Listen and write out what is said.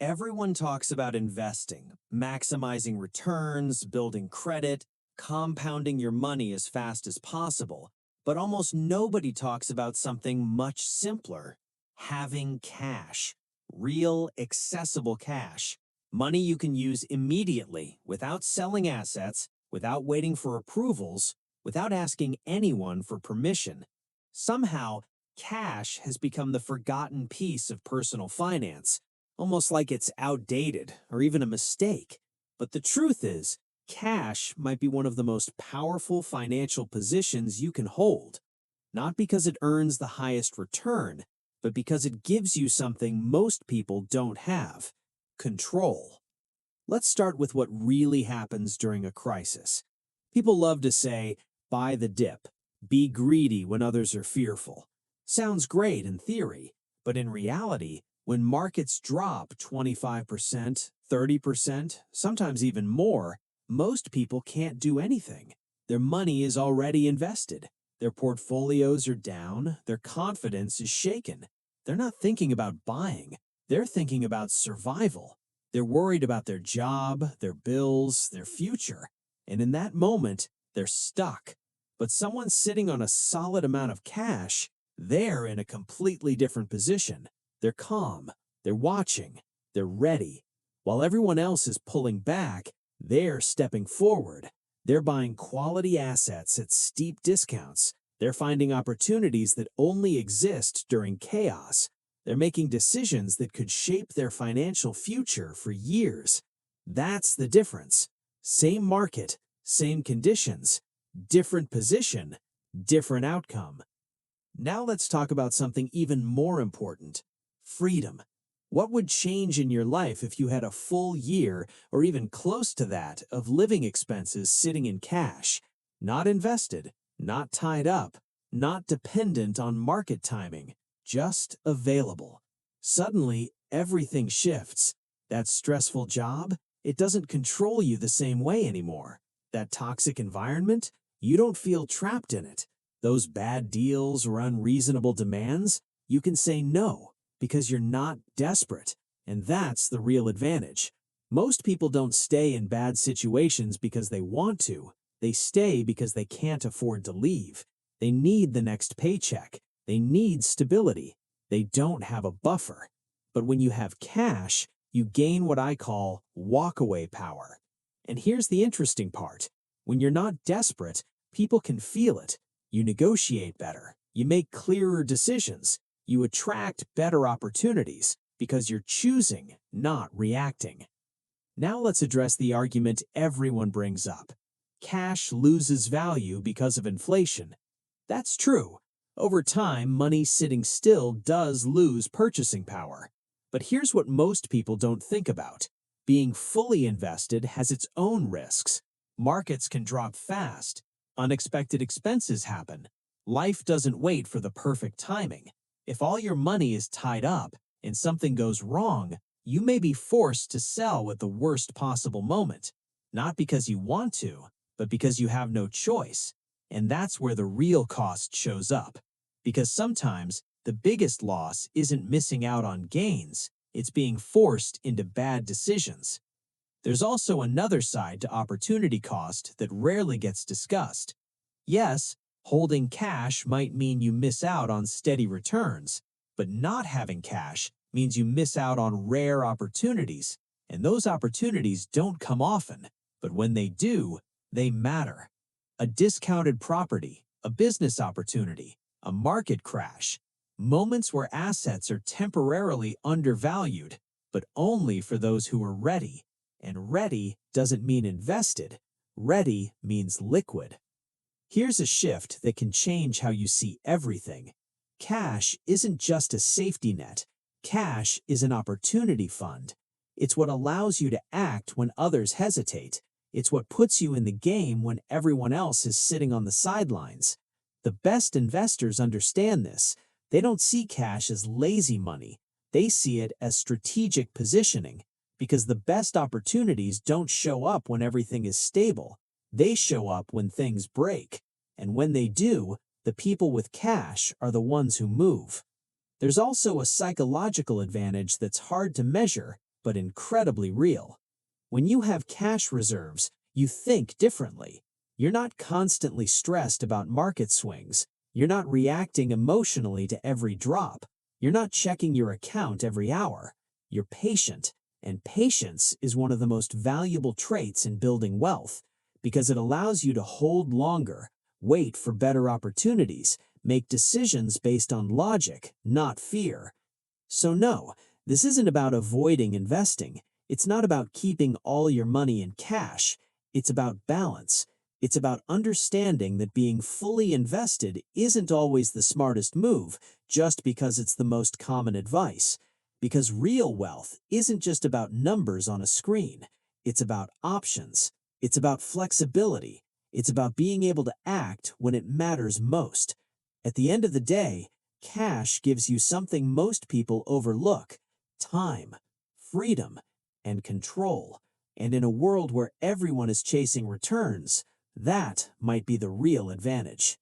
Everyone talks about investing, maximizing returns, building credit, compounding your money as fast as possible. But almost nobody talks about something much simpler: having cash. Real, accessible cash. Money you can use immediately without selling assets, without waiting for approvals, without asking anyone for permission. Somehow, cash has become the forgotten piece of personal finance, almost like it's outdated or even a mistake. But the truth is, cash might be one of the most powerful financial positions you can hold, not because it earns the highest return, but because it gives you something most people don't have: control. Let's start with what really happens during a crisis. People love to say, buy the dip, be greedy when others are fearful. Sounds great in theory, but in reality, when markets drop 25%, 30%, sometimes even more, most people can't do anything. Their money is already invested. Their portfolios are down. Their confidence is shaken. They're not thinking about buying. They're thinking about survival. They're worried about their job, their bills, their future. And in that moment, they're stuck. But someone sitting on a solid amount of cash, they're in a completely different position. They're calm, they're watching, they're ready. While everyone else is pulling back, they're stepping forward. They're buying quality assets at steep discounts. They're finding opportunities that only exist during chaos. They're making decisions that could shape their financial future for years. That's the difference. Same market, same conditions, different position, different outcome. Now let's talk about something even more important: freedom. What would change in your life if you had a full year, or even close to that, of living expenses sitting in cash, not invested, not tied up, not dependent on market timing, just available? Suddenly, everything shifts. That stressful job, it doesn't control you the same way anymore. That toxic environment, you don't feel trapped in it. Those bad deals or unreasonable demands, you can say no because you're not desperate. And that's the real advantage. Most people don't stay in bad situations because they want to. They stay because they can't afford to leave. They need the next paycheck. They need stability. They don't have a buffer. But when you have cash, you gain what I call walkaway power. And here's the interesting part. When you're not desperate, people can feel it. You negotiate better. You make clearer decisions. You attract better opportunities because you're choosing, not reacting. Now let's address the argument everyone brings up: cash loses value because of inflation. That's true. Over time, money sitting still does lose purchasing power. But here's what most people don't think about. Being fully invested has its own risks. Markets can drop fast. Unexpected expenses happen. Life doesn't wait for the perfect timing. If all your money is tied up and something goes wrong, you may be forced to sell at the worst possible moment. Not because you want to, but because you have no choice. And that's where the real cost shows up. Because sometimes the biggest loss isn't missing out on gains, it's being forced into bad decisions. There's also another side to opportunity cost that rarely gets discussed. Yes, holding cash might mean you miss out on steady returns, but not having cash means you miss out on rare opportunities, and those opportunities don't come often, but when they do, they matter. A discounted property, a business opportunity, a market crash, moments where assets are temporarily undervalued, but only for those who are ready. And ready doesn't mean invested. Ready means liquid. Here's a shift that can change how you see everything. Cash isn't just a safety net. Cash is an opportunity fund. It's what allows you to act when others hesitate. It's what puts you in the game when everyone else is sitting on the sidelines. The best investors understand this. They don't see cash as lazy money. They see it as strategic positioning, because the best opportunities don't show up when everything is stable. They show up when things break. And when they do, the people with cash are the ones who move. There's also a psychological advantage that's hard to measure, but incredibly real. When you have cash reserves, you think differently. You're not constantly stressed about market swings. You're not reacting emotionally to every drop. You're not checking your account every hour. You're patient, and patience is one of the most valuable traits in building wealth because it allows you to hold longer, wait for better opportunities, make decisions based on logic, not fear. So no, this isn't about avoiding investing. It's not about keeping all your money in cash. It's about balance. It's about understanding that being fully invested isn't always the smartest move just because it's the most common advice. Because real wealth isn't just about numbers on a screen. It's about options. It's about flexibility. It's about being able to act when it matters most. At the end of the day, cash gives you something most people overlook: time, freedom, and control. And in a world where everyone is chasing returns, that might be the real advantage.